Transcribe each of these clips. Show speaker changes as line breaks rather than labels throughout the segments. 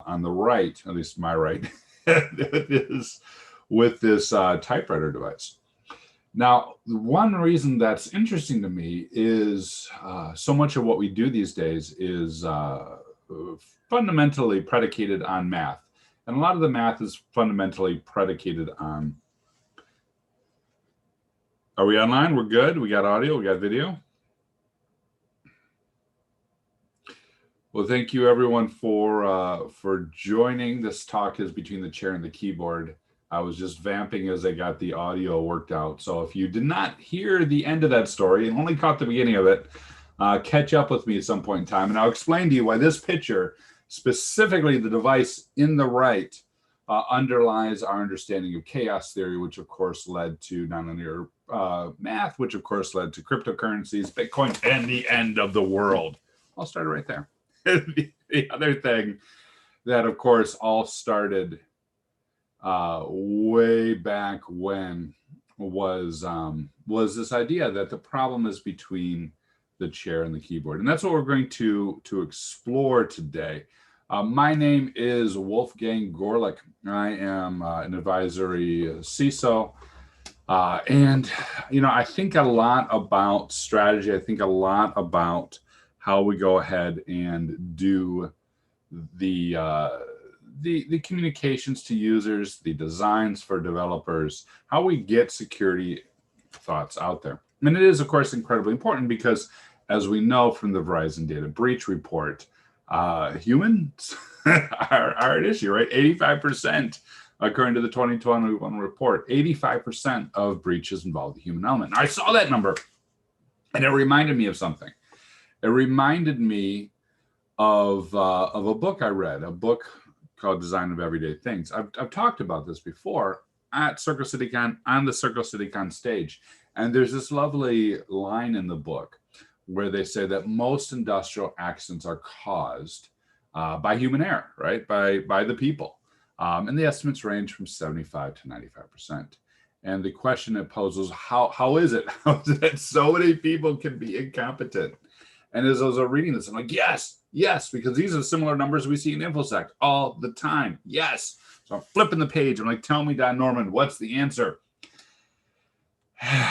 on the right, at least my right, with this typewriter device. Now, one reason that's interesting to me is so much of what we do these days is fundamentally predicated on math. And a lot of the math is fundamentally predicated on. Are we online? We're good. We got audio. We got video. Well, thank you everyone for joining. This talk is between the chair and the keyboard. I was just vamping as I got the audio worked out. So if you did not hear the end of that story and only caught the beginning of it, catch up with me at some point in time. And I'll explain to you why this picture, specifically the device in the right, underlies our understanding of chaos theory, which of course led to nonlinear math, which of course led to cryptocurrencies, Bitcoin, and the end of the world. I'll start it right there. The other thing that of course all started way back when was this idea that the problem is between the chair and the keyboard. And that's what we're going to explore today. My name is Wolfgang Goerlich. I am an advisory CISO. And, you know, I think a lot about strategy. I think a lot about how we go ahead and do the communications to users, the designs for developers, how we get security thoughts out there. And it is, of course, incredibly important because, as we know from the Verizon Data Breach Report, humans are an issue, right? 85%, according to the 2021 report, 85% of breaches involve the human element. Now, I saw that number, and it reminded me of something. It reminded me of a book I read, a book called Design of Everyday Things. I've talked about this before at CircleCityCon, on the CircleCityCon stage. And there's this lovely line in the book where they say that most industrial accidents are caused by human error, right? By the people. And the estimates range from 75 to 95%. And the question it poses, how is it? How is it that so many people can be incompetent? And as I was reading this, I'm like, yes, because these are similar numbers we see in InfoSec all the time. Yes. So I'm flipping the page. I'm like, tell me, Don Norman, what's the answer? And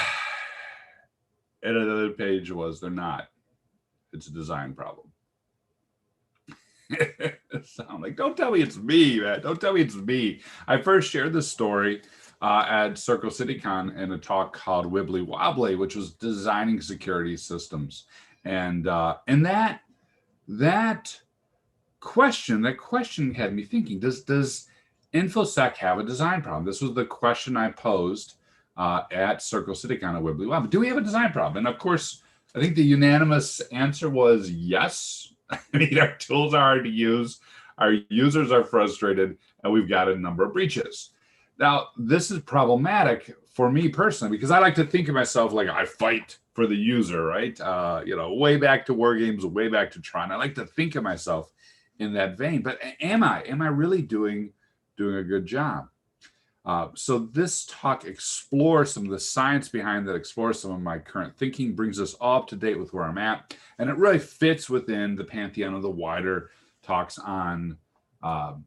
another page was, they're not. It's a design problem. So I'm like, don't tell me it's me, man. Don't tell me it's me. I first shared this story at CircleCityCon in a talk called Wibbly Wobbly, which was designing security systems. And that question had me thinking, does InfoSec have a design problem? This was the question I posed at CircleCityCon at Wibbly Wobbly. Do we have a design problem? And of course, I think the unanimous answer was yes. I mean, our tools are hard to use, our users are frustrated, and we've got a number of breaches. Now, this is problematic for me personally, because I like to think of myself like I fight for the user, right? You know, way back to War Games, way back to Tron. I like to think of myself in that vein, but am I really doing a good job? So this talk explores some of the science behind that, explores some of my current thinking, brings us all up to date with where I'm at, and it really fits within the pantheon of the wider talks on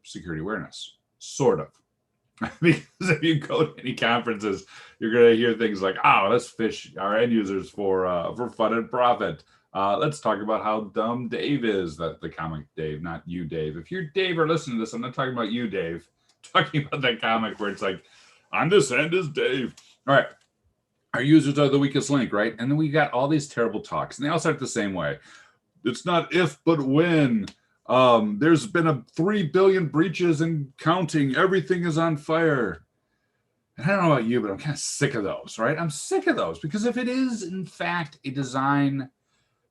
security awareness, sort of. Because if you go to any conferences, you're going to hear things like, "Oh, let's fish our end users for fun and profit." Let's talk about how dumb Dave is. That the comic Dave, not you, Dave. If you're Dave or listening to this, I'm not talking about you, Dave. I'm talking about that comic where it's like, "On this end is Dave." All right, our users are the weakest link, right? And then we got all these terrible talks, and they all start the same way. It's not if, but when. There's been 3 billion breaches and counting. Everything is on fire. And I don't know about you, but I'm kind of sick of those, right? I'm sick of those because if it is, in fact, a design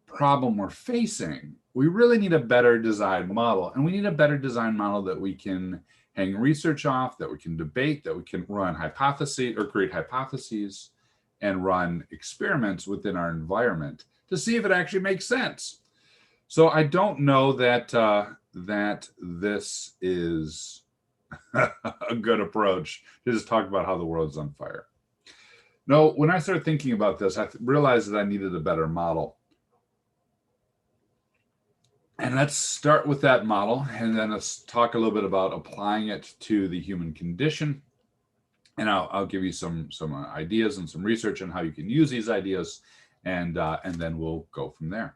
problem we're facing, we really need a better design model. And we need a better design model that we can hang research off, that we can debate, that we can run hypotheses or create hypotheses and run experiments within our environment to see if it actually makes sense. So I don't know that that this is a good approach to just talk about how the world's on fire. No, when I started thinking about this, I realized that I needed a better model. And let's start with that model, and then let's talk a little bit about applying it to the human condition. And I'll give you some ideas and some research on how you can use these ideas, and then we'll go from there.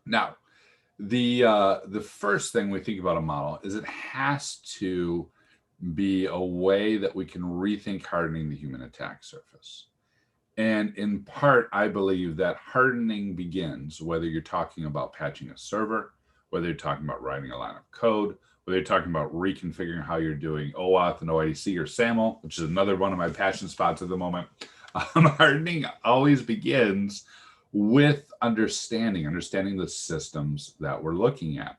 Now, the first thing we think about a model is it has to be a way that we can rethink hardening the human attack surface. And in part, I believe that hardening begins, whether you're talking about patching a server, whether you're talking about writing a line of code, whether you're talking about reconfiguring how you're doing OAuth and OIDC or SAML, which is another one of my passion spots at the moment. Hardening always begins with understanding the systems that we're looking at.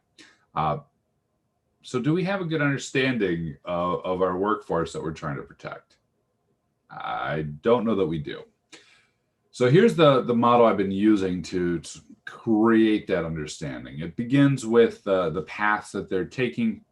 So do we have a good understanding of our workforce that we're trying to protect? I don't know that we do. So here's the model I've been using to create that understanding. It begins with the paths that they're taking,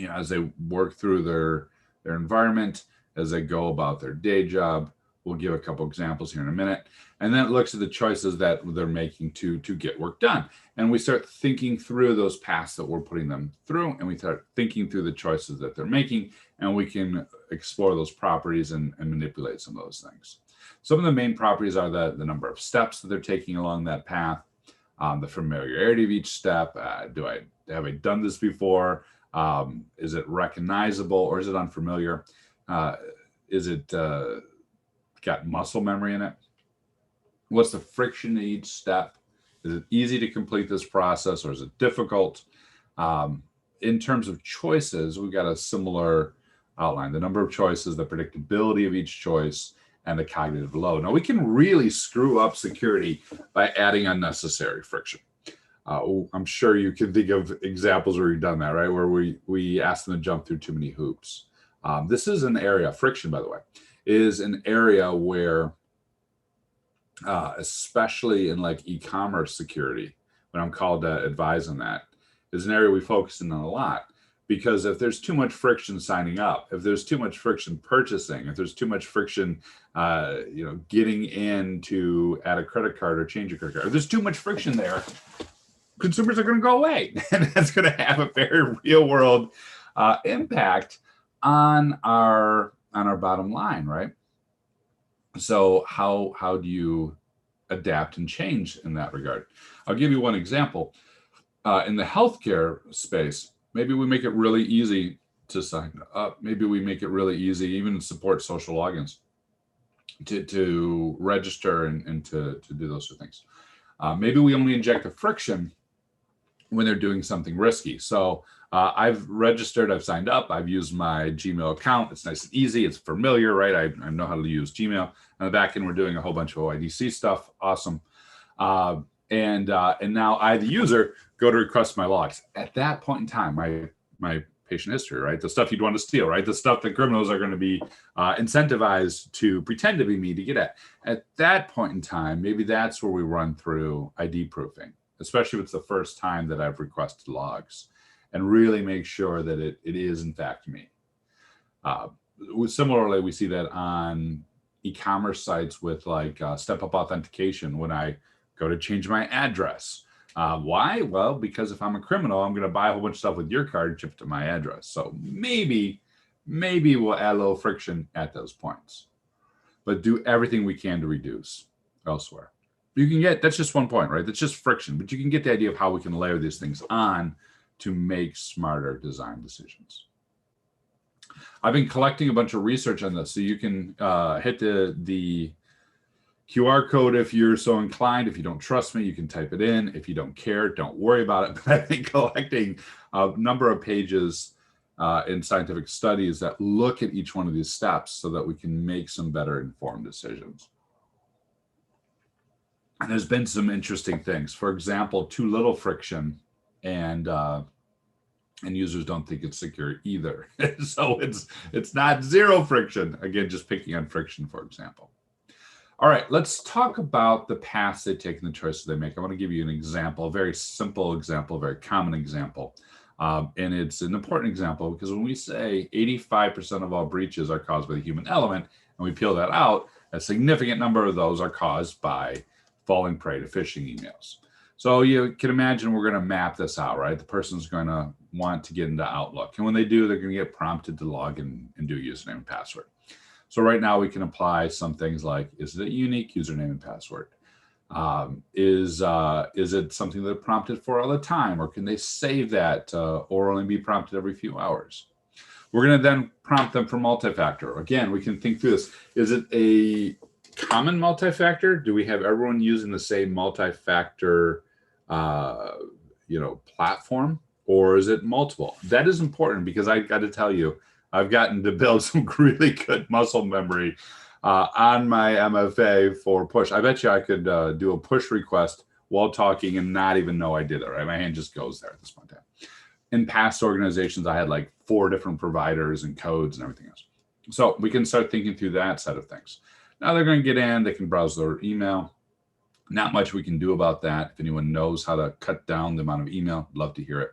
as they work through their environment, as they go about their day job. We'll give a couple examples here in a minute. And then it looks at the choices that they're making to get work done. And we start thinking through those paths that we're putting them through, and we start thinking through the choices that they're making, and we can explore those properties and manipulate some of those things. Some of the main properties are the number of steps that they're taking along that path, the familiarity of each step. Have I done this before? Is it recognizable or is it unfamiliar? Is it got muscle memory in it? What's the friction in each step? Is it easy to complete this process or is it difficult? In terms of choices, we've got a similar outline: the number of choices, the predictability of each choice, and the cognitive load. Now, we can really screw up security by adding unnecessary friction. I'm sure you can think of examples where we've done that, right? Where we ask them to jump through too many hoops. This is an area, friction, by the way, is an area where, especially in like e-commerce security, when I'm called to advise on that, is an area we focus in on a lot. Because if there's too much friction signing up, if there's too much friction purchasing, if there's too much friction, getting in to add a credit card or change a credit card, if there's too much friction there, consumers are going to go away, and that's going to have a very real world impact on our bottom line, right? So how do you adapt and change in that regard? I'll give you one example. In the healthcare space, maybe we make it really easy to sign up. Maybe we make it really easy, even support social logins, to register and to do those sort of things. Maybe we only inject the friction when they're doing something risky. So I've registered, I've signed up, I've used my Gmail account. It's nice and easy, it's familiar, right? I know how to use Gmail. On the back end, we're doing a whole bunch of OIDC stuff. Awesome. And now I, the user, go to request my logs. At that point in time, my patient history, right? The stuff you'd want to steal, right? The stuff that criminals are going to be incentivized to pretend to be me to get at. At that point in time, maybe that's where we run through ID proofing, especially if it's the first time that I've requested logs, and really make sure that it is in fact me. Similarly, we see that on e-commerce sites with like step-up authentication when I go to change my address. Why? Well, because if I'm a criminal, I'm going to buy a whole bunch of stuff with your card and ship it to my address. So maybe we'll add a little friction at those points, but do everything we can to reduce elsewhere. You can get, that's just one point, right? That's just friction, but you can get the idea of how we can layer these things on to make smarter design decisions. I've been collecting a bunch of research on this, so you can hit the QR code if you're so inclined. If you don't trust me, you can type it in. If you don't care, don't worry about it. But I've been collecting a number of pages in scientific studies that look at each one of these steps so that we can make some better informed decisions. And there's been some interesting things. For example, too little friction, and users don't think it's secure either. So it's not zero friction. Again, just picking on friction, for example. All right, let's talk about the paths they take and the choices they make. I want to give you an example, a very simple example, a very common example. And it's an important example because when we say 85% of all breaches are caused by the human element, and we peel that out, a significant number of those are caused by falling prey to phishing emails. So you can imagine we're going to map this out, right? The person's going to want to get into Outlook. And when they do, they're going to get prompted to log in and do a username and password. So right now we can apply some things like, is it a unique username and password? Is it something they're prompted for all the time? Or can they save that or only be prompted every few hours? We're going to then prompt them for multi-factor. Again, we can think through this. Is it a common multi-factor? Do we have everyone using the same multi-factor platform, or is it multiple? That is important because I got to tell you, I've gotten to build some really good muscle memory on my MFA for push. I bet you I could do a push request while talking and not even know I did it, right? My hand just goes there at this point in time. In past organizations, I had like 4 different providers and codes and everything else. So we can start thinking through that side of things. Now they're going to get in, they can browse their email. Not much we can do about that. If anyone knows how to cut down the amount of email, love to hear it.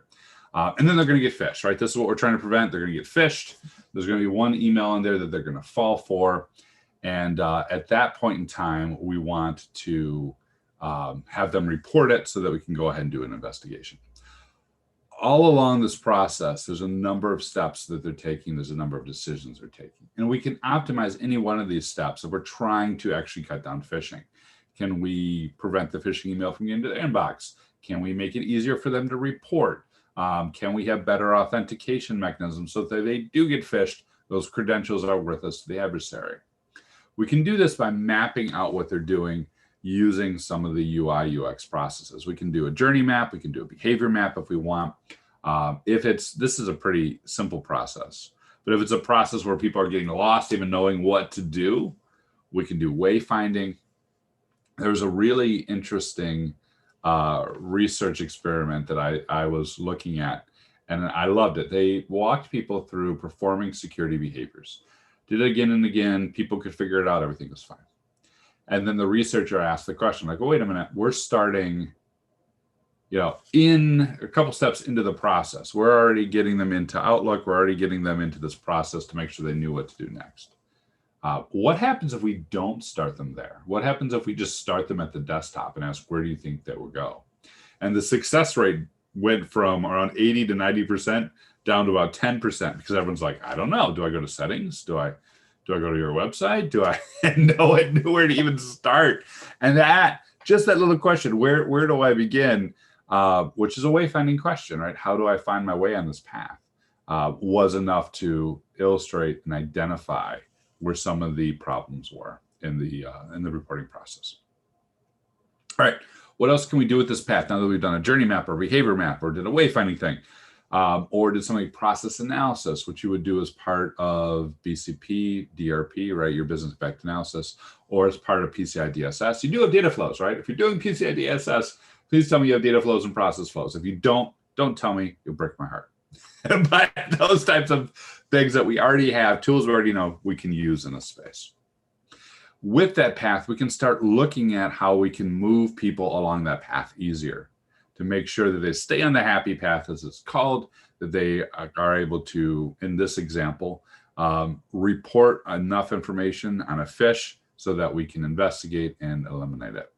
And then they're going to get phished, right? This is what we're trying to prevent. They're going to get phished. There's going to be one email in there that they're going to fall for. And at that point in time, we want to have them report it so that we can go ahead and do an investigation. All along this process, there's a number of steps that they're taking. There's a number of decisions they're taking. And we can optimize any one of these steps if we're trying to actually cut down phishing. Can we prevent the phishing email from getting to their inbox? Can we make it easier for them to report? Can we have better authentication mechanisms so that they do get phished, those credentials are worthless to the adversary? We can do this by mapping out what they're doing using some of the UI UX processes. We can do a journey map. We can do a behavior map if we want. This is a pretty simple process, but if it's a process where people are getting lost, even knowing what to do, we can do wayfinding. There's a really interesting research experiment that I was looking at, and I loved it. They walked people through performing security behaviors. Did it again and again. People could figure it out. Everything was fine. And then the researcher asked the question, like, oh, wait a minute, we're starting, in a couple steps into the process. We're already getting them into Outlook. We're already getting them into this process to make sure they knew what to do next. What happens if we don't start them there? What happens if we just start them at the desktop and ask, where do you think they will go? And the success rate went from around 80 to 90% down to about 10% because everyone's like, I don't know. Do I go to settings? Do I go to your website? Do I know where to even start? And that little question, where do I begin? Which is a wayfinding question, right? How do I find my way on this path? Was enough to illustrate and identify where some of the problems were in the reporting process. All right, what else can we do with this path now that we've done a journey map or behavior map or did a wayfinding thing? Or did something process analysis, which you would do as part of BCP, DRP, right? Your business impact analysis, or as part of PCI DSS. You do have data flows, right? If you're doing PCI DSS, please tell me you have data flows and process flows. If you don't tell me, you'll break my heart. But those types of things that we already have, tools we already know we can use in this space. With that path, we can start looking at how we can move people along that path easier to make sure that they stay on the happy path, as it's called, that they are able to, in this example, report enough information on a phish so that we can investigate and eliminate it.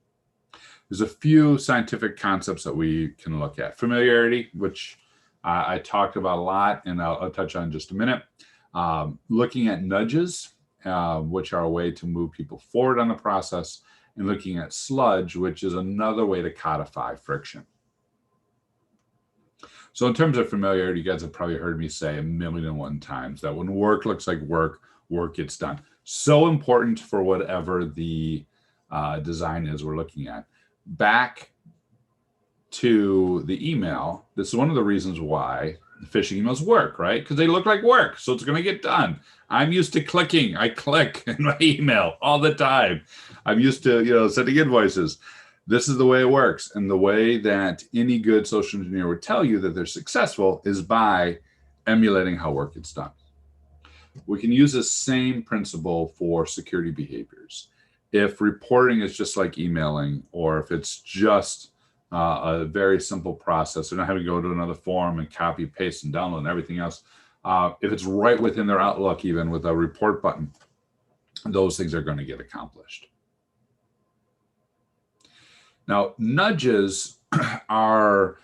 There's a few scientific concepts that we can look at. Familiarity, which I talked about a lot, and I'll touch on in just a minute. Looking at nudges, which are a way to move people forward on the process, and looking at sludge, which is another way to codify friction. So in terms of familiarity, you guys have probably heard me say 1,000,001 times that when work looks like work, work gets done. So important for whatever the design is we're looking at. Back to the email, this is one of the reasons why the phishing emails work, right? Because they look like work, so it's going to get done. I'm used to clicking. I click in my email all the time. I'm used to, sending invoices. This is the way it works. And the way that any good social engineer would tell you that they're successful is by emulating how work gets done. We can use the same principle for security behaviors. If reporting is just like emailing, or if it's just a very simple process, they're not having to go to another form and copy, paste, and download and everything else. If it's right within their Outlook, even with a report button, those things are going to get accomplished. Now, nudges are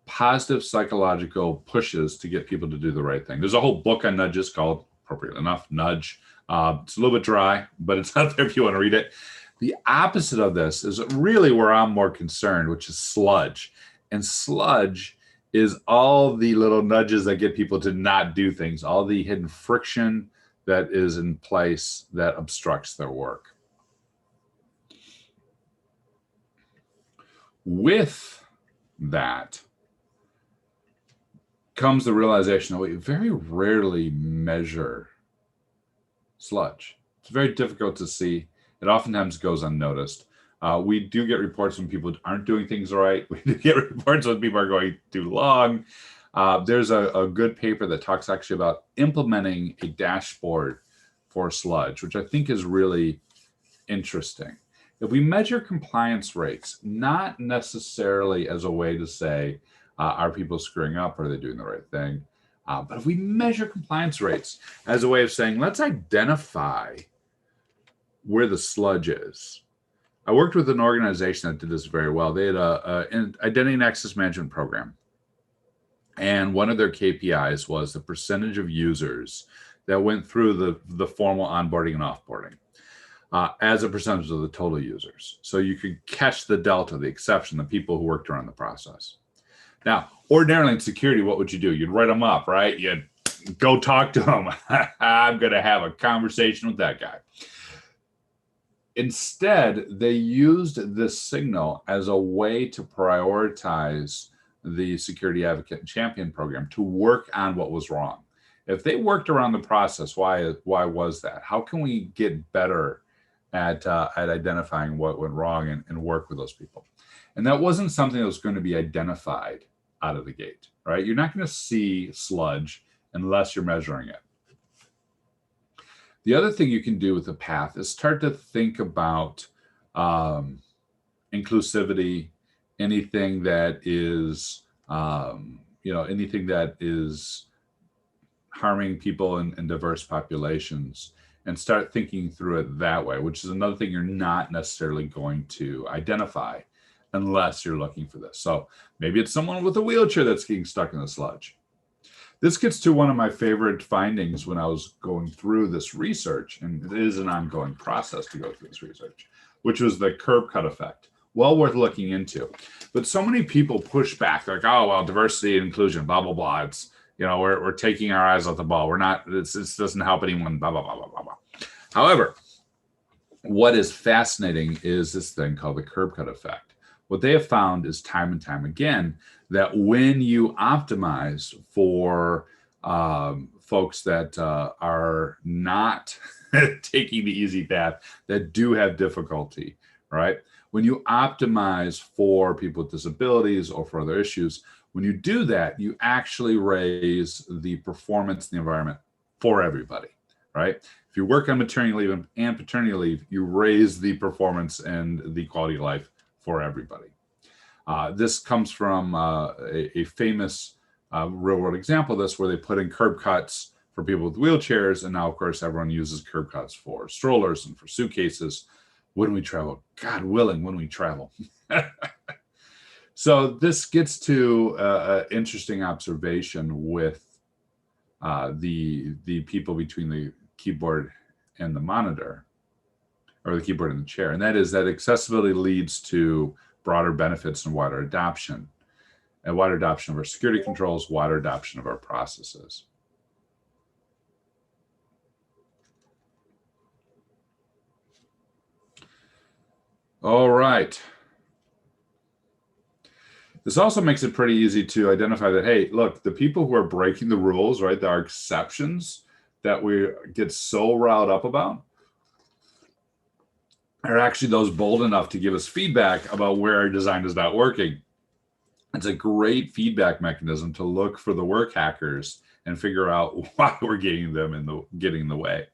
positive psychological pushes to get people to do the right thing. There's a whole book on nudges called, appropriately enough, Nudge. It's a little bit dry, but it's out there if you want to read it. The opposite of this is really where I'm more concerned, which is sludge. And sludge is all the little nudges that get people to not do things, all the hidden friction that is in place that obstructs their work. With that comes the realization that we very rarely measure sludge. It's very difficult to see. It oftentimes goes unnoticed. We do get reports when people aren't doing things right. We do get reports when people are going too long. There's a good paper that talks actually about implementing a dashboard for sludge, which I think is really interesting. If we measure compliance rates, not necessarily as a way to say, are people screwing up? Are they doing the right thing? But if we measure compliance rates as a way of saying, let's identify where the sludge is. I worked with an organization that did this very well. They had an identity and access management program. And one of their KPIs was the percentage of users that went through the formal onboarding and offboarding as a percentage of the total users. So you could catch the delta, the exception, the people who worked around the process. Now, ordinarily in security, what would you do? You'd write them up, right? You'd go talk to them. I'm going to have a conversation with that guy. Instead, they used this signal as a way to prioritize the security advocate and champion program to work on what was wrong. If they worked around the process, why was that? How can we get better at identifying what went wrong and work with those people? And that wasn't something that was going to be identified out of the gate, right? You're not going to see sludge unless you're measuring it. The other thing you can do with the path is start to think about inclusivity, anything that is, anything that is harming people in diverse populations, and start thinking through it that way, which is another thing you're not necessarily going to identify unless you're looking for this. So maybe it's someone with a wheelchair that's getting stuck in the sludge. This gets to one of my favorite findings when I was going through this research, and it is an ongoing process to go through this research, which was the curb cut effect. Well worth looking into. But so many people push back, like, oh, well, diversity and inclusion, blah, blah, blah. It's, we're taking our eyes off the ball. We're not, this doesn't help anyone, blah, blah, blah, blah, blah, blah. However, what is fascinating is this thing called the curb cut effect. What they have found is time and time again that when you optimize for folks that are not taking the easy path, that do have difficulty, right? When you optimize for people with disabilities or for other issues, when you do that, you actually raise the performance in the environment for everybody, right? If you work on maternity leave and paternity leave, you raise the performance and the quality of life for everybody. This comes from a famous real world example of this, where they put in curb cuts for people with wheelchairs. And now, of course, everyone uses curb cuts for strollers and for suitcases when we travel. God willing, when we travel. So this gets to an interesting observation with the people between the keyboard and the monitor, or the keyboard and the chair. And that is that accessibility leads to broader benefits and wider adoption of our security controls, wider adoption of our processes. All right. This also makes it pretty easy to identify that, hey, look, the people who are breaking the rules, right, there are exceptions that we get so riled up about, are actually those bold enough to give us feedback about where our design is not working. It's a great feedback mechanism to look for the work hackers and figure out why we're getting them getting in the way.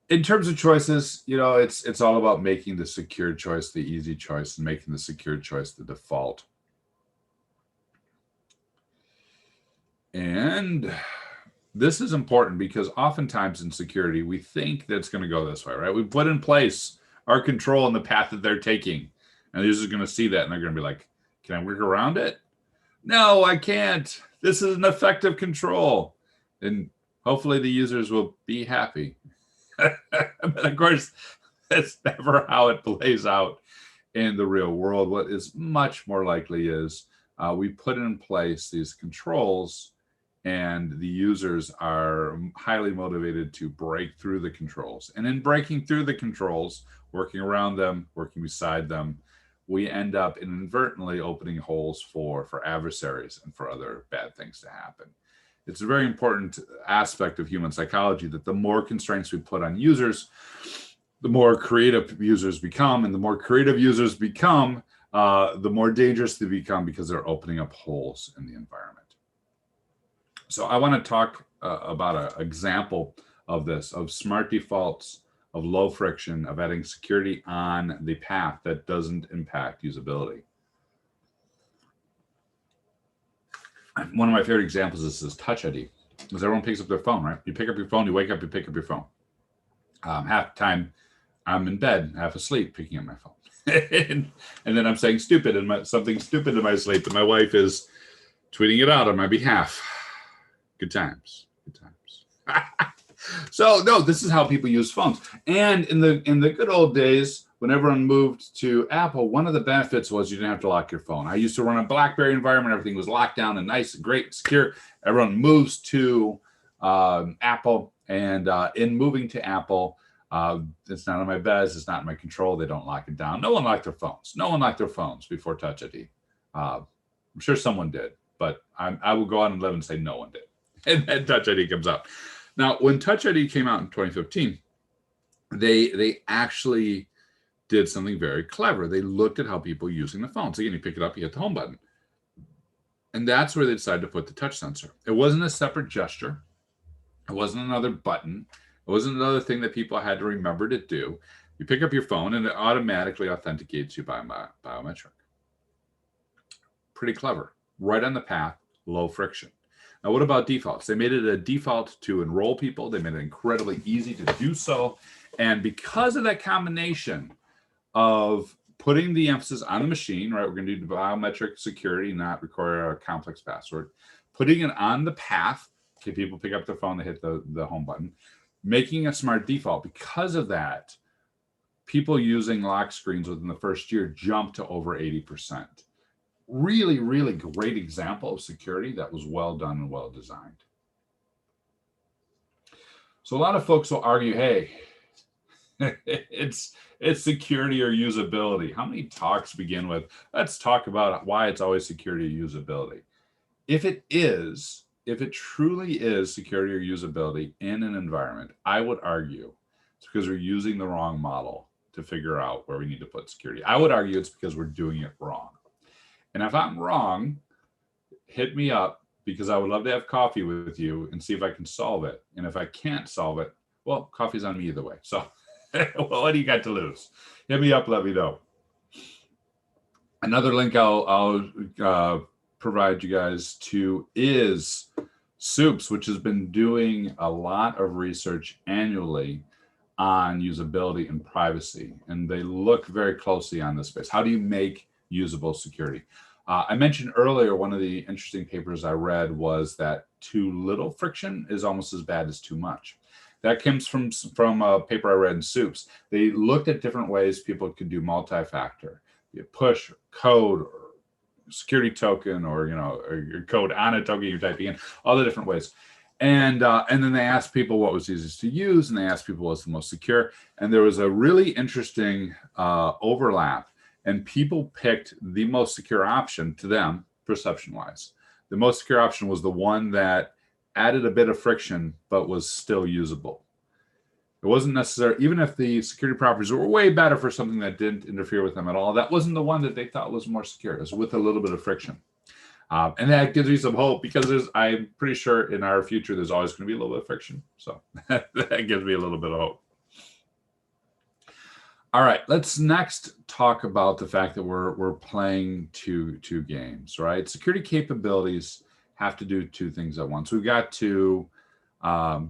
In terms of choices, it's all about making the secure choice the easy choice and making the secure choice the default. And this is important because oftentimes in security, we think that it's going to go this way, right? We put in place our control in the path that they're taking. And the user's going to see that and they're going to be like, can I work around it? No, I can't. This is an effective control. And hopefully the users will be happy. But of course, that's never how it plays out in the real world. What is much more likely is we put in place these controls and the users are highly motivated to break through the controls. And in breaking through the controls, working around them, working beside them, we end up inadvertently opening holes for adversaries and for other bad things to happen. It's a very important aspect of human psychology that the more constraints we put on users, the more creative users become, and the more creative users become, the more dangerous they become because they're opening up holes in the environment. So I want to talk about an example of this, of smart defaults, of low friction, of adding security on the path that doesn't impact usability. One of my favorite examples is Touch ID, because everyone picks up their phone, right? You pick up your phone, you wake up, you pick up your phone. Half the time I'm in bed, half asleep, picking up my phone. and then I'm saying stupid and something stupid in my sleep, and my wife is tweeting it out on my behalf. Good times, good times. So no, this is how people use phones. And in the good old days, when everyone moved to Apple, one of the benefits was you didn't have to lock your phone. I used to run a BlackBerry environment. Everything was locked down and nice, great, secure. Everyone moves to Apple, and in moving to Apple, it's not on my beds, it's not in my control. They don't lock it down. No one locked their phones. No one locked their phones before Touch ID. I'm sure someone did, but I will go on and live and say no one did. And then Touch ID comes out. Now, when Touch ID came out in 2015, they actually did something very clever. They looked at how people were using the phones. Again, you pick it up, you hit the home button. And that's where they decided to put the touch sensor. It wasn't a separate gesture. It wasn't another button. It wasn't another thing that people had to remember to do. You pick up your phone and it automatically authenticates you by biometric. Pretty clever. Right on the path, low friction. Now, what about defaults? They made it a default to enroll people. They made it incredibly easy to do so. And because of that combination of putting the emphasis on the machine, right? We're going to do biometric security, not require a complex password. Putting it on the path. Okay, people pick up their phone, they hit the home button. Making a smart default. Because of that, people using lock screens within the first year jumped to over 80%. Really, really great example of security that was well done and well designed. So a lot of folks will argue, hey, it's security or usability. How many talks begin with, let's talk about why it's always security or usability? If it truly is security or usability in an environment, I would argue it's because we're using the wrong model to figure out where we need to put security. I would argue it's because we're doing it wrong. And if I'm wrong, hit me up, because I would love to have coffee with you and see if I can solve it. And if I can't solve it, well, coffee's on me either way. So well, what do you got to lose? Hit me up, let me know. Another link I'll provide you guys to is Soups, which has been doing a lot of research annually on usability and privacy. And they look very closely on this space. How do you make usable security? I mentioned earlier, one of the interesting papers I read was that too little friction is almost as bad as too much. That comes from a paper I read in Soups. They looked at different ways people could do multi-factor, be it push, code, or security token, or or your code on a token you're typing in, all the different ways. And then they asked people what was easiest to use, and they asked people what's the most secure. And there was a really interesting overlap. And people picked the most secure option to them, perception-wise. The most secure option was the one that added a bit of friction, but was still usable. It wasn't necessary, even if the security properties were way better for something that didn't interfere with them at all, that wasn't the one that they thought was more secure. It was with a little bit of friction. And that gives me some hope, because I'm pretty sure in our future, there's always going to be a little bit of friction. So that gives me a little bit of hope. All right, let's next talk about the fact that we're playing two games, right? Security capabilities have to do two things at once. We've got to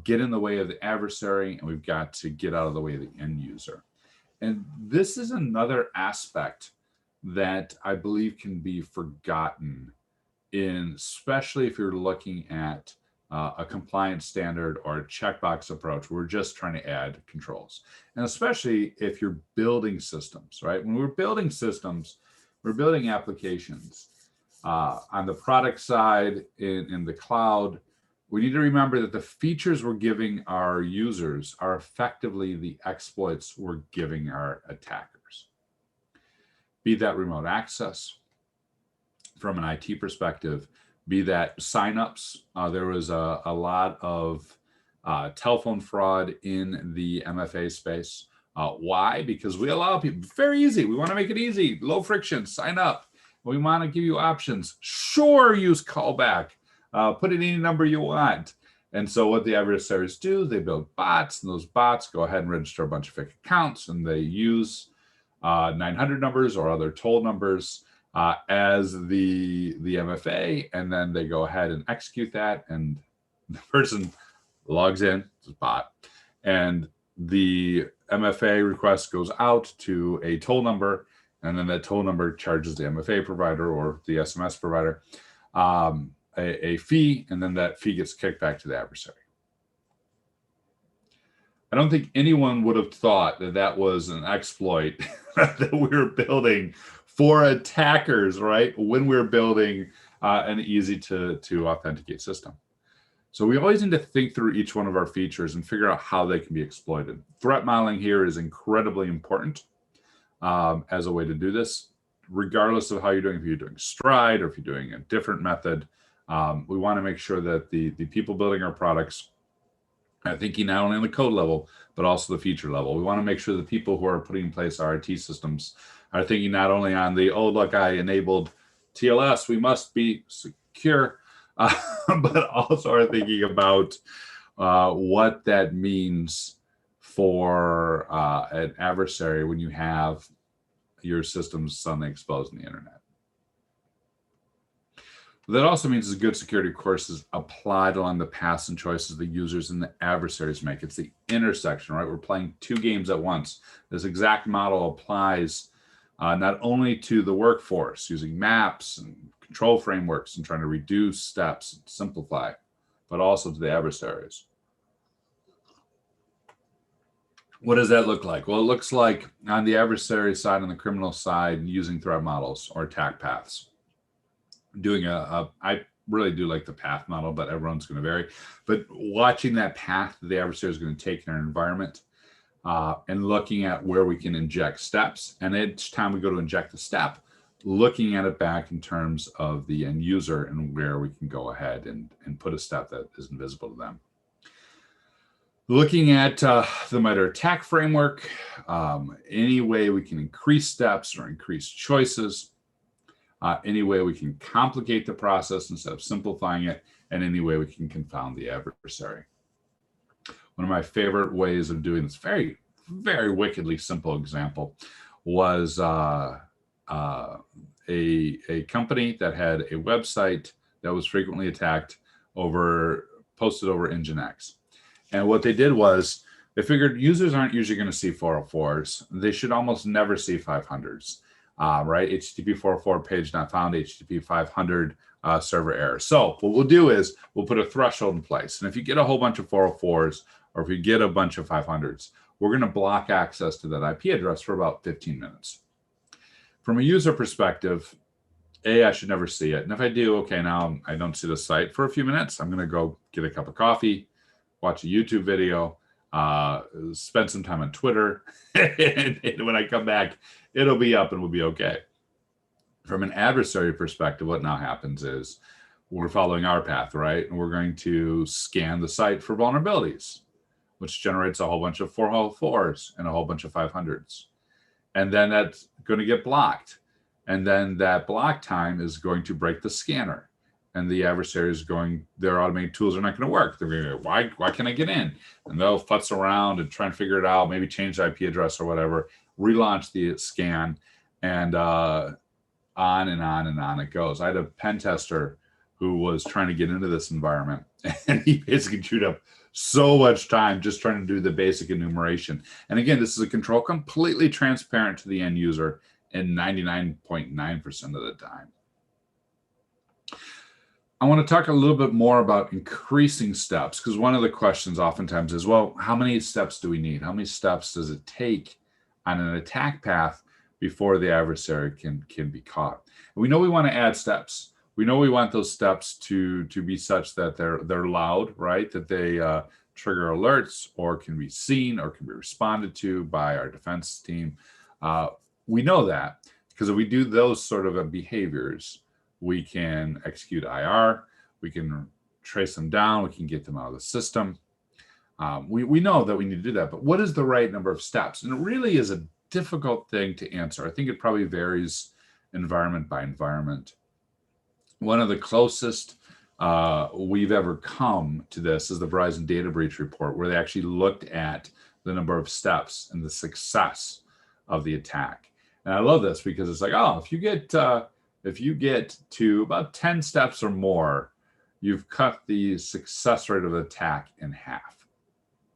get in the way of the adversary, and we've got to get out of the way of the end user. And this is another aspect that I believe can be forgotten especially if you're looking at a compliance standard or a checkbox approach. We're just trying to add controls. And especially if you're building systems, right? When we're building systems, we're building applications. On the product side, in the cloud, we need to remember that the features we're giving our users are effectively the exploits we're giving our attackers. Be that remote access, from an IT perspective, be that signups. There was a lot of telephone fraud in the MFA space. Why? Because we allow people, very easy. We want to make it easy, low friction, sign up. We want to give you options. Sure, use callback. Put in any number you want. And so what the adversaries do, they build bots, and those bots go ahead and register a bunch of fake accounts, and they use 900 numbers or other toll numbers as the MFA, and then they go ahead and execute that, and the person logs in, it's a bot, and the MFA request goes out to a toll number, and then that toll number charges the MFA provider or the SMS provider a fee, and then that fee gets kicked back to the adversary. I don't think anyone would have thought that that was an exploit that we were building for attackers, right? When we're building an easy to authenticate system. So we always need to think through each one of our features and figure out how they can be exploited. Threat modeling here is incredibly important as a way to do this, regardless of how you're doing. If you're doing Stride or if you're doing a different method, we want to make sure that the people building our products are thinking not only on the code level, but also the feature level. We want to make sure the people who are putting in place our IT systems are thinking not only on the, oh, look, I enabled TLS, we must be secure, but also are thinking about what that means for an adversary when you have your systems suddenly exposed on the internet. That also means a good security course is applied along the paths and choices the users and the adversaries make. It's the intersection, right? We're playing two games at once. This exact model applies not only to the workforce using maps and control frameworks and trying to reduce steps and simplify, but also to the adversaries. What does that look like? Well, it looks like on the adversary side, on the criminal side, using threat models or attack paths. Doing I really do like the path model, but everyone's going to vary. But watching that path that the adversary is going to take in our environment and looking at where we can inject steps. And each time we go to inject the step, looking at it back in terms of the end user and where we can go ahead and put a step that is invisible to them. Looking at the MITRE ATT&CK framework, any way we can increase steps or increase choices, any way we can complicate the process instead of simplifying it, and any way we can confound the adversary. One of my favorite ways of doing this, very, very wickedly simple example, was a company that had a website that was frequently attacked posted over Nginx. And what they did was they figured users aren't usually going to see 404s. They should almost never see 500s. Right? HTTP 404 page not found, HTTP 500 server error. So what we'll do is we'll put a threshold in place. And if you get a whole bunch of 404s or if you get a bunch of 500s, we're going to block access to that IP address for about 15 minutes. From a user perspective, I should never see it. And if I do, okay, now I don't see the site for a few minutes. I'm going to go get a cup of coffee, watch a YouTube video, spend some time on Twitter, and when I come back, it'll be up and we'll be okay. From an adversary perspective, what now happens is we're following our path, right? And we're going to scan the site for vulnerabilities, which generates a whole bunch of 404s and a whole bunch of 500s. And then that's going to get blocked. And then that block time is going to break the scanner. And the adversary is their automated tools are not going to work. They're going to go, why can't I get in? And they'll futz around and try and figure it out, maybe change the IP address or whatever, relaunch the scan, and on and on and on it goes. I had a pen tester who was trying to get into this environment, and he basically chewed up so much time just trying to do the basic enumeration. And again, this is a control completely transparent to the end user and 99.9% of the time. I want to talk a little bit more about increasing steps, because one of the questions oftentimes is, well, how many steps do we need? How many steps does it take on an attack path before the adversary can be caught? And we know we want to add steps. We know we want those steps to be such that they're loud, right? That they trigger alerts or can be seen or can be responded to by our defense team. We know that because if we do those sort of behaviors, we can execute IR, we can trace them down, we can get them out of the system. We know that we need to do that, but what is the right number of steps? And it really is a difficult thing to answer. I think it probably varies environment by environment. One of the closest we've ever come to this is the Verizon data breach report, where they actually looked at the number of steps and the success of the attack. And I love this because it's like, oh, if you get to about 10 steps or more, you've cut the success rate of the attack in half.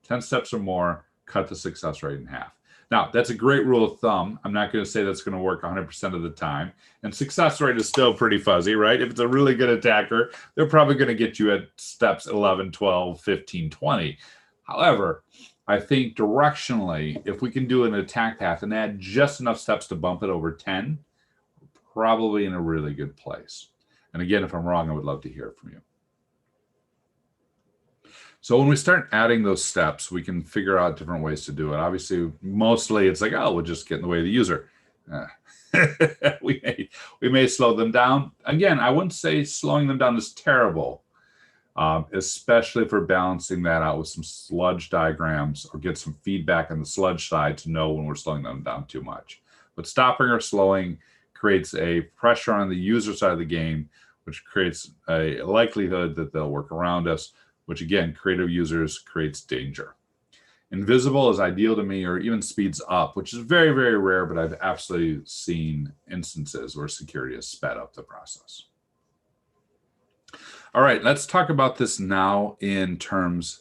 10 steps or more, cut the success rate in half. Now, that's a great rule of thumb. I'm not going to say that's going to work 100% of the time. And success rate is still pretty fuzzy, right? If it's a really good attacker, they're probably going to get you at steps 11, 12, 15, 20. However, I think directionally, if we can do an attack path and add just enough steps to bump it over 10, probably in a really good place. And again, if I'm wrong, I would love to hear from you. So when we start adding those steps, we can figure out different ways to do it. Obviously, mostly it's like, oh, we'll just get in the way of the user. We may slow them down. Again, I wouldn't say slowing them down is terrible, especially if we're balancing that out with some sludge diagrams or get some feedback on the sludge side to know when we're slowing them down too much. But stopping or slowing creates a pressure on the user side of the game, which creates a likelihood that they'll work around us, which again, creative users creates danger. Invisible is ideal to me, or even speeds up, which is very, very rare, but I've absolutely seen instances where security has sped up the process. All right, let's talk about this now in terms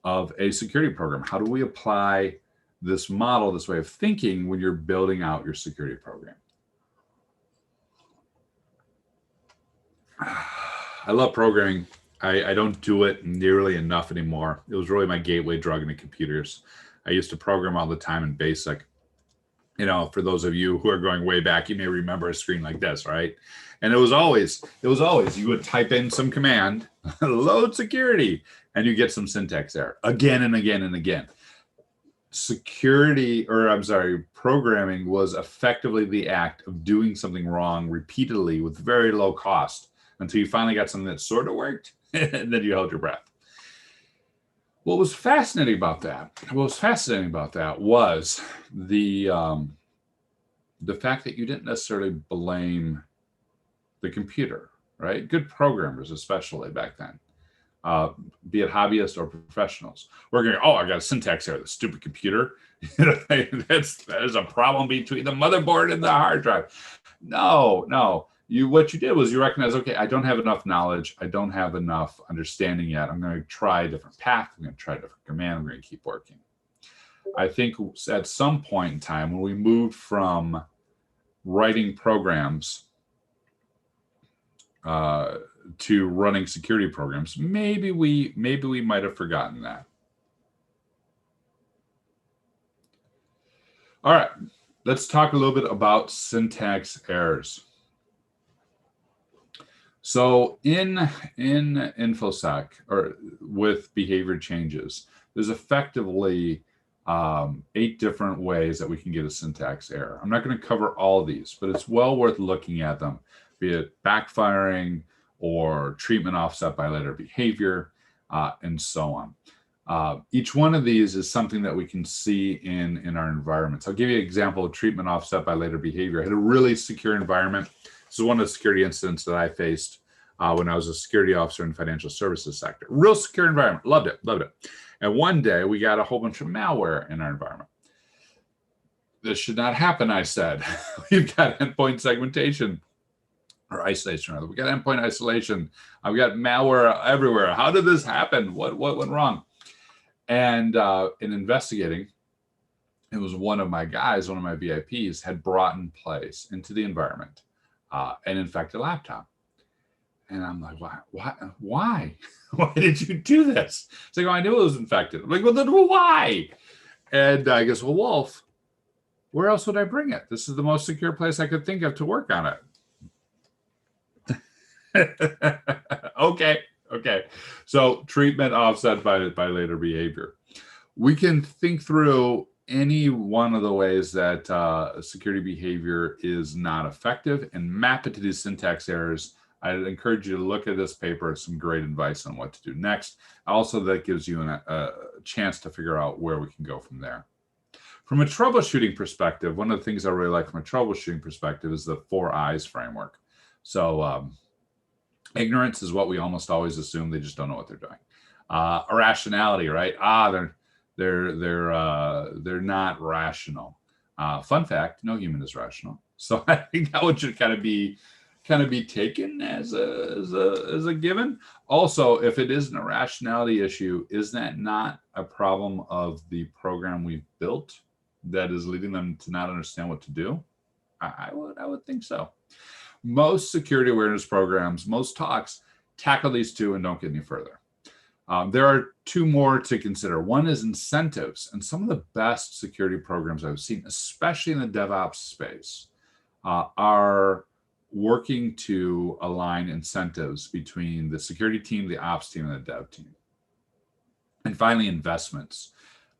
of a security program. How do we apply this model, this way of thinking, when you're building out your security program? I love programming. I don't do it nearly enough anymore. It was really my gateway drug into computers. I used to program all the time in BASIC. You know, for those of you who are going way back, you may remember a screen like this, right? And it was always, you would type in some command, load security, and you get some syntax error again and again and again. Programming was effectively the act of doing something wrong repeatedly with very low cost until you finally got something that sort of worked, and then you held your breath. What was fascinating about that was the fact that you didn't necessarily blame the computer, right? Good programmers, especially back then, be it hobbyists or professionals, we're going, oh, I got a syntax error, the stupid computer. That is a problem between the motherboard and the hard drive. No. What you did was you recognize, okay, I don't have enough knowledge. I don't have enough understanding yet. I'm going to try a different path. I'm going to try a different command. I'm going to keep working. I think at some point in time when we moved from writing programs to running security programs, maybe we might have forgotten that. All right, let's talk a little bit about syntax errors. So in InfoSec, or with behavior changes, there's effectively 8 different ways that we can get a syntax error. I'm not going to cover all of these, but it's well worth looking at them, be it backfiring or treatment offset by later behavior, and so on. Each one of these is something that we can see in our environments. I'll give you an example of treatment offset by later behavior. I had a really secure environment. This is one of the security incidents that I faced when I was a security officer in the financial services sector. Real secure environment. Loved it. And one day we got a whole bunch of malware in our environment. This should not happen, I said. We've got endpoint segmentation or isolation, rather. We got endpoint isolation. I've got malware everywhere. How did this happen? What went wrong? And in investigating, it was one of my guys, one of my VIPs, had brought in place into the environment an infected laptop. And I'm like, why? Why did you do this? It's like, oh, I knew it was infected. I'm like, well, then why? And I guess, well, Wolf, where else would I bring it? This is the most secure place I could think of to work on it. Okay. So treatment offset by later behavior. We can think through any one of the ways that security behavior is not effective and map it to these syntax errors. I'd encourage you to look at this paper, some great advice on what to do next. Also, that gives you a chance to figure out where we can go from there. From a troubleshooting perspective, one of the things I really like from a troubleshooting perspective is the 4 I's framework. So ignorance is what we almost always assume. They just don't know what they're doing. Irrationality, right? They're not rational. Fun fact: no human is rational. So I think that one should kind of be taken as a given. Also, if it is an irrationality issue, is that not a problem of the program we've built that is leading them to not understand what to do? I would think so. Most security awareness programs, most talks tackle these two and don't get any further. There are 2 more to consider. One is incentives, and some of the best security programs I've seen, especially in the DevOps space, are working to align incentives between the security team, the ops team, and the dev team. And finally, investments.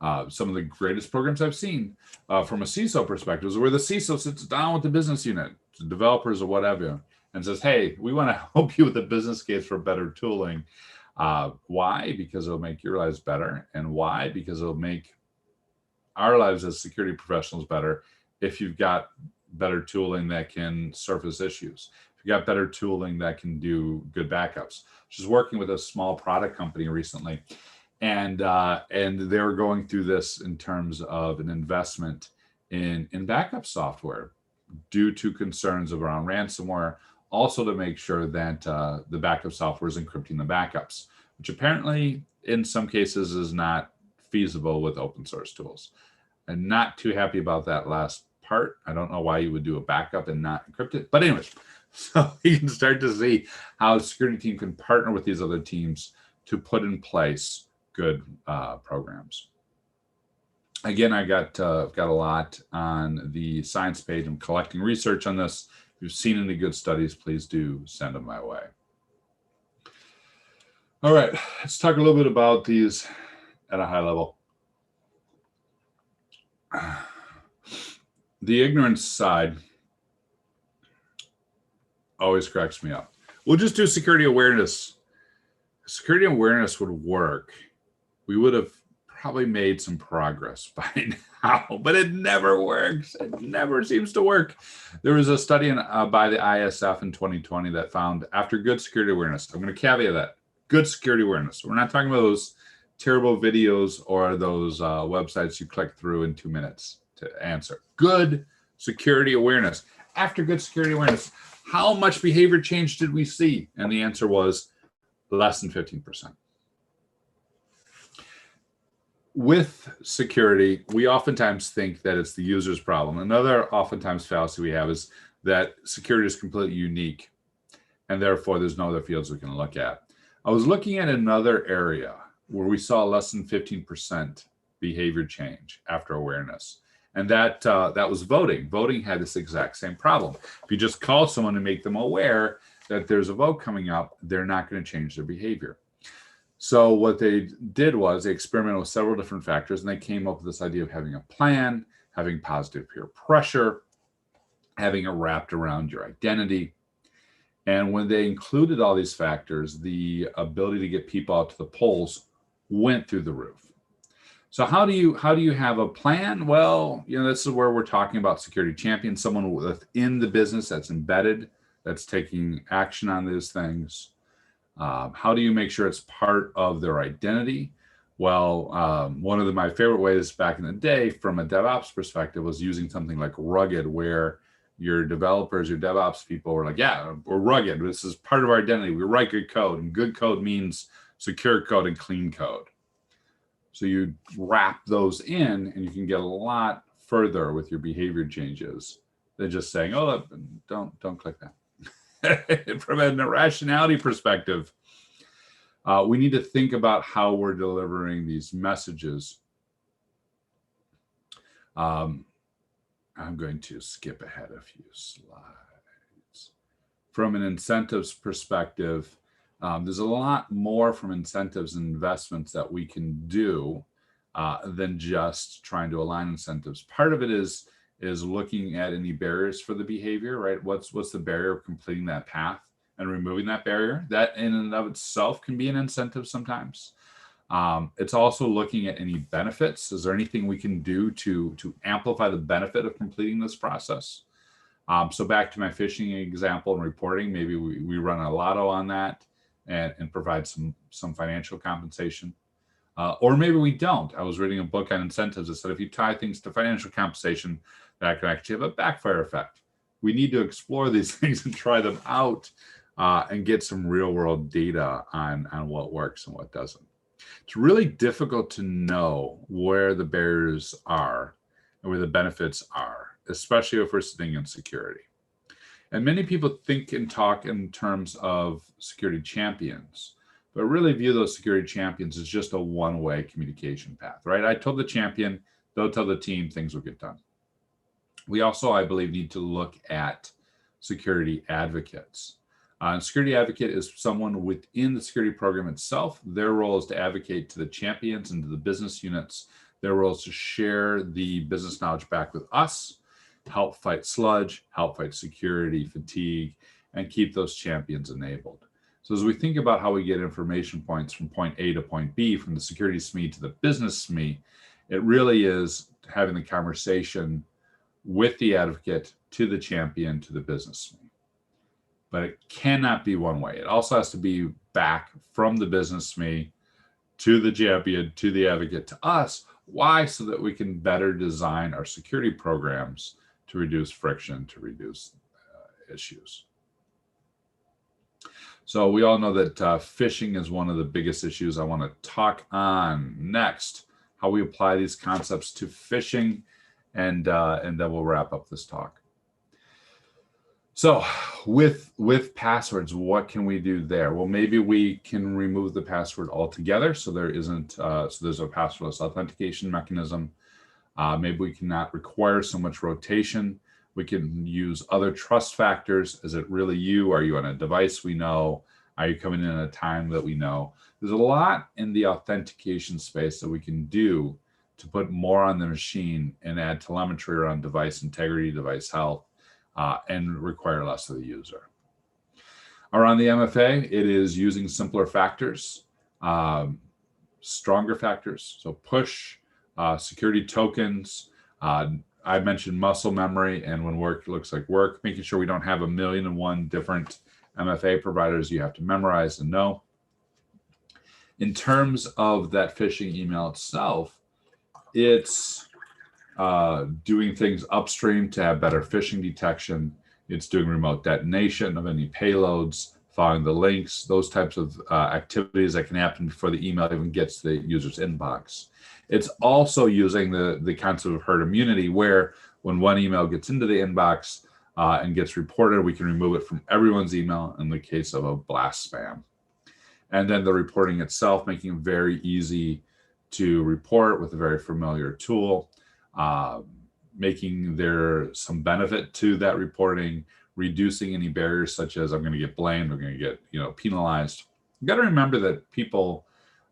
Some of the greatest programs I've seen from a CISO perspective is where the CISO sits down with the business unit, the developers or whatever, and says, hey, we want to help you with the business case for better tooling. Why? Because it'll make your lives better. And why? Because it'll make our lives as security professionals better if you've got better tooling that can surface issues. If you got better tooling that can do good backups. Just working with a small product company recently, and they were going through this in terms of an investment in backup software due to concerns around ransomware, also to make sure that the backup software is encrypting the backups, which apparently in some cases is not feasible with open source tools. I'm not too happy about that last part. I don't know why you would do a backup and not encrypt it. But anyways, so you can start to see how the security team can partner with these other teams to put in place good programs. Again, I've got a lot on the science page. I'm collecting research on this. If you've seen any good studies, please do send them my way. All right, let's talk a little bit about these at a high level. The ignorance side always cracks me up. We'll just do security awareness. Security awareness would work. We would have probably made some progress by now, but it never works. It never seems to work. There was a study by the ISF in 2020 that found after good security awareness, I'm going to caveat that, good security awareness. We're not talking about those terrible videos or those websites you click through in 2 minutes to answer. Good security awareness. After good security awareness, how much behavior change did we see? And the answer was less than 15%. With security, we oftentimes think that it's the user's problem. Another oftentimes fallacy we have is that security is completely unique, and therefore there's no other fields we can look at. I was looking at another area where we saw less than 15% behavior change after awareness, and that was voting. Voting had this exact same problem. If you just call someone and make them aware that there's a vote coming up, they're not going to change their behavior. So what they did was they experimented with several different factors, and they came up with this idea of having a plan, having positive peer pressure, having it wrapped around your identity. And when they included all these factors, the ability to get people out to the polls went through the roof. So how do you have a plan? Well, this is where we're talking about security champions, someone within the business that's embedded, that's taking action on these things. How do you make sure it's part of their identity? Well, one of my favorite ways back in the day from a DevOps perspective was using something like Rugged, where your developers, your DevOps people were like, yeah, we're rugged. This is part of our identity. We write good code, and good code means secure code and clean code. So you wrap those in, and you can get a lot further with your behavior changes than just saying, "Oh, don't click that." From an irrationality perspective, we need to think about how we're delivering these messages. I'm going to skip ahead a few slides. From an incentives perspective, there's a lot more from incentives and investments that we can do than just trying to align incentives. Part of it is looking at any barriers for the behavior, right? What's the barrier of completing that path and removing that barrier? That in and of itself can be an incentive sometimes. It's also looking at any benefits. Is there anything we can do to amplify the benefit of completing this process? So back to my phishing example and reporting, maybe we run a lotto on that and provide some financial compensation. Or maybe we don't. I was reading a book on incentives that said if you tie things to financial compensation, that can actually have a backfire effect. We need to explore these things and try them out and get some real world data on what works and what doesn't. It's really difficult to know where the barriers are and where the benefits are, especially if we're sitting in security. And many people think and talk in terms of security champions, but really view those security champions as just a one-way communication path, right? I told the champion, they'll tell the team, things will get done. We also, I believe, need to look at security advocates. Security advocate is someone within the security program itself. Their role is to advocate to the champions and to the business units. Their role is to share the business knowledge back with us, help fight sludge, help fight security fatigue, and keep those champions enabled. So as we think about how we get information points from point A to point B, from the security SME to the business SME, it really is having the conversation with the advocate to the champion to the business SME. But it cannot be one way. It also has to be back from the business SME to the champion, to the advocate, to us. Why? So that we can better design our security programs to reduce friction, to reduce issues. So we all know that phishing is one of the biggest issues I want to talk on next, how we apply these concepts to phishing, and then we'll wrap up this talk. So with passwords, what can we do there? Well, maybe we can remove the password altogether, so there isn't so there's a passwordless authentication mechanism. Maybe we cannot require so much rotation. We can use other trust factors. Is it really you? Are you on a device we know? Are you coming in at a time that we know? There's a lot in the authentication space that we can do to put more on the machine and add telemetry around device integrity, device health, and require less of the user. Around the MFA, it is using simpler factors, stronger factors. So push, security tokens. I mentioned muscle memory, and when work looks like work, making sure we don't have 1,000,001 different MFA providers you have to memorize and know. In terms of that phishing email itself, it's doing things upstream to have better phishing detection. It's doing remote detonation of any payloads, following the links, those types of activities that can happen before the email even gets to the user's inbox. It's also using the concept of herd immunity, where when one email gets into the inbox and gets reported, we can remove it from everyone's email in the case of a blast spam. And then the reporting itself, making it very easy to report with a very familiar tool, making there some benefit to that reporting, reducing any barriers such as I'm going to get blamed, I'm going to get penalized. You got to remember that people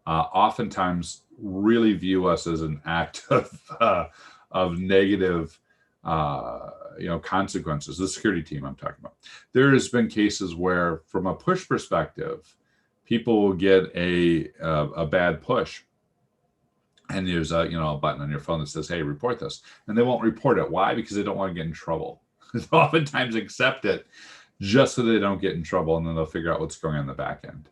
oftentimes really view us as an act of negative consequences. The security team I'm talking about. There has been cases where, from a push perspective, people will get a bad push, and there's a button on your phone that says, "Hey, report this," and they won't report it. Why? Because they don't want to get in trouble. They'll oftentimes accept it just so they don't get in trouble, and then they'll figure out what's going on in the back end.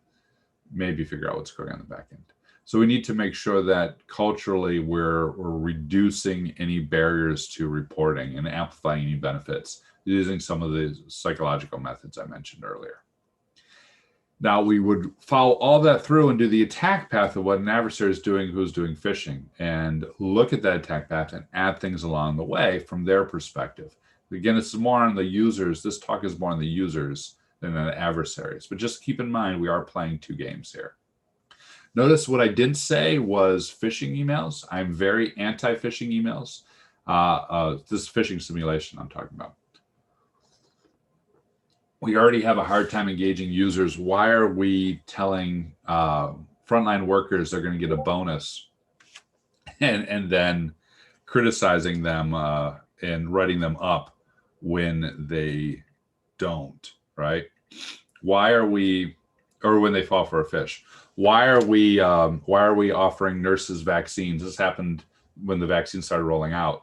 Maybe figure out what's going on in the back end. So we need to make sure that culturally we're reducing any barriers to reporting and amplifying any benefits using some of the psychological methods I mentioned earlier. Now we would follow all that through and do the attack path of what an adversary is doing, who's doing phishing, and look at that attack path and add things along the way from their perspective. Again, it's more on the users. This talk is more on the users than on the adversaries. But just keep in mind, we are playing two games here. Notice what I didn't say was phishing emails. I'm very anti-phishing emails. This phishing simulation I'm talking about. We already have a hard time engaging users. Why are we telling frontline workers they're going to get a bonus and then criticizing them and writing them up when they don't, right? Why are we, or when they fall for a phish? Why are we offering nurses vaccines? This happened when the vaccines started rolling out,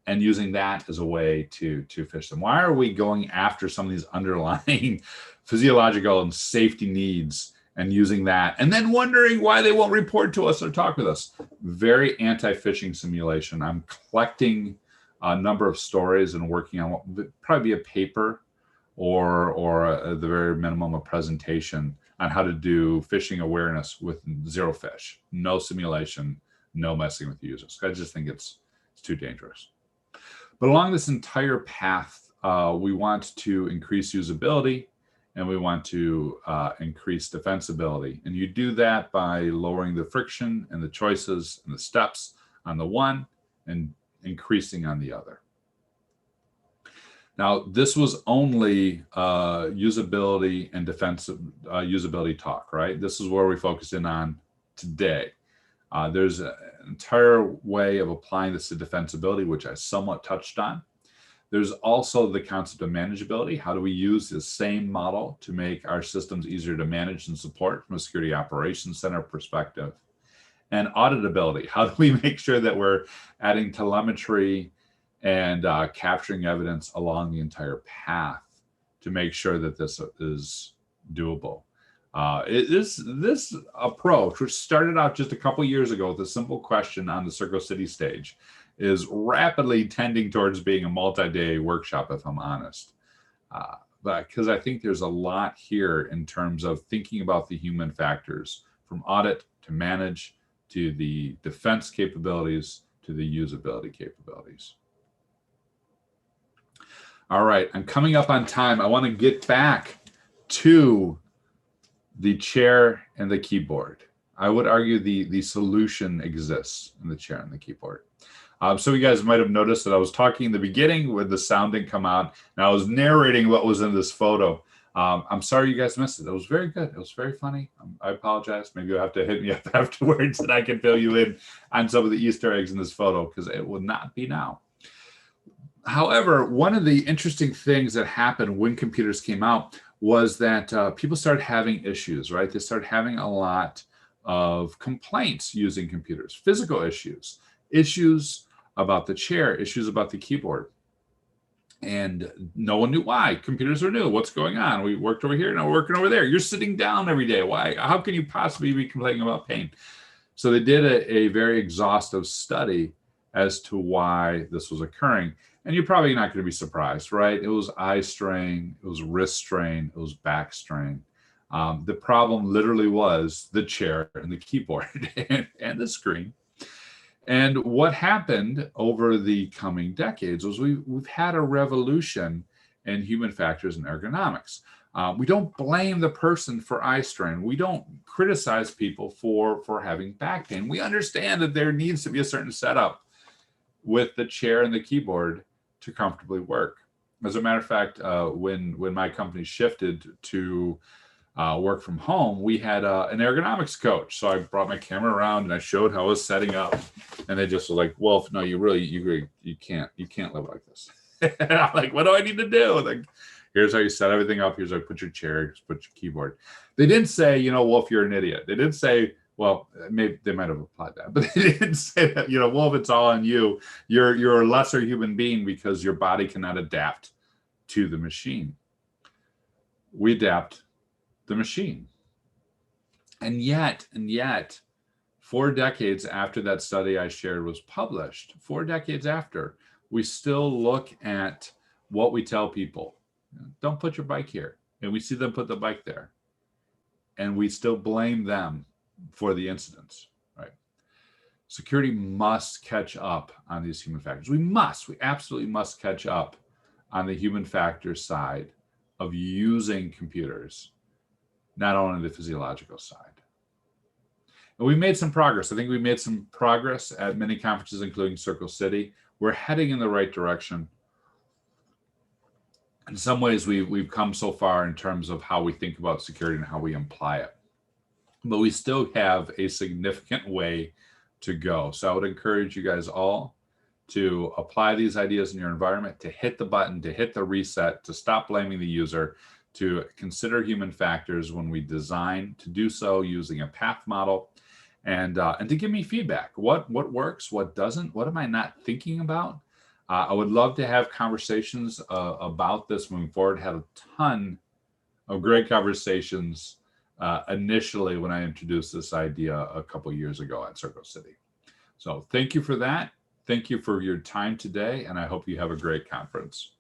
and using that as a way to phish them. Why are we going after some of these underlying physiological and safety needs and using that, and then wondering why they won't report to us or talk with us? Very anti-phishing simulation. I'm collecting a number of stories and working on what would probably be a paper or at the very minimum a presentation on how to do phishing awareness with zero phish, no simulation, no messing with users. I just think it's too dangerous. But along this entire path, we want to increase usability and we want to increase defensibility. And you do that by lowering the friction and the choices and the steps on the one and increasing on the other. Now, this was only usability and defensive usability talk, right? This is where we focus in on today. There's an entire way of applying this to defensibility, which I somewhat touched on. There's also the concept of manageability. How do we use the same model to make our systems easier to manage and support from a security operations center perspective? And auditability. How do we make sure that we're adding telemetry and capturing evidence along the entire path to make sure that this is doable? This approach, which started out just a couple years ago with a simple question on the Circle City stage, is rapidly tending towards being a multi-day workshop, if I'm honest. But because I think there's a lot here in terms of thinking about the human factors, from audit to manage to the defense capabilities to the usability capabilities. All right, I'm coming up on time. I want to get back to the chair and the keyboard. I would argue the solution exists in the chair and the keyboard. So you guys might have noticed that I was talking in the beginning when the sound didn't come out, and I was narrating what was in this photo. I'm sorry you guys missed it. It was very good. It was very funny. I apologize. Maybe you'll have to hit me up afterwards and I can fill you in on some of the Easter eggs in this photo, because it will not be now. However, one of the interesting things that happened when computers came out was that people started having issues, right? They started having a lot of complaints using computers, physical issues, issues about the chair, issues about the keyboard. And no one knew why. Computers are new. What's going on? We worked over here, now we're working over there. You're sitting down every day. Why? How can you possibly be complaining about pain? So they did a very exhaustive study as to why this was occurring. And you're probably not going to be surprised, right? It was eye strain, it was wrist strain, it was back strain. The problem literally was the chair and the keyboard and the screen. And what happened over the coming decades was we've had a revolution in human factors and ergonomics. We don't blame the person for eye strain. We don't criticize people for having back pain. We understand that there needs to be a certain setup with the chair and the keyboard to comfortably work. As a matter of fact, when my company shifted to work from home, we had an ergonomics coach. So I brought my camera around and I showed how I was setting up, and they just were like, "Wolf, no, you can't live like this." And I'm like, "What do I need to do?" Like, here's how you set everything up. Here's how you put your chair. Here's put your keyboard. They didn't say, Wolf, you're an idiot. They didn't say, well, maybe they might have applied that, but they didn't say that, Wolf, it's all on you. You're a lesser human being because your body cannot adapt to the machine. We adapt the machine. And yet, 4 decades after that study I shared was published, 4 decades after, we still look at what we tell people. Don't put your bike here. And we see them put the bike there. and we still blame them for the incidents, right? Security must catch up on these human factors. We absolutely must catch up on the human factor side of using computers, not only the physiological side. And we made some progress. I think we made some progress at many conferences, including Circle City. We're heading in the right direction. In some ways, we've come so far in terms of how we think about security and how we apply it. But we still have a significant way to go. So I would encourage you guys all to apply these ideas in your environment, to hit the button, to hit the reset, to stop blaming the user, to consider human factors when we design, to do so using a path model, and to give me feedback. What works, what doesn't, what am I not thinking about? I would love to have conversations about this moving forward. Had a ton of great conversations initially when I introduced this idea a couple years ago at Circle City. So thank you for that. Thank you for your time today, and I hope you have a great conference.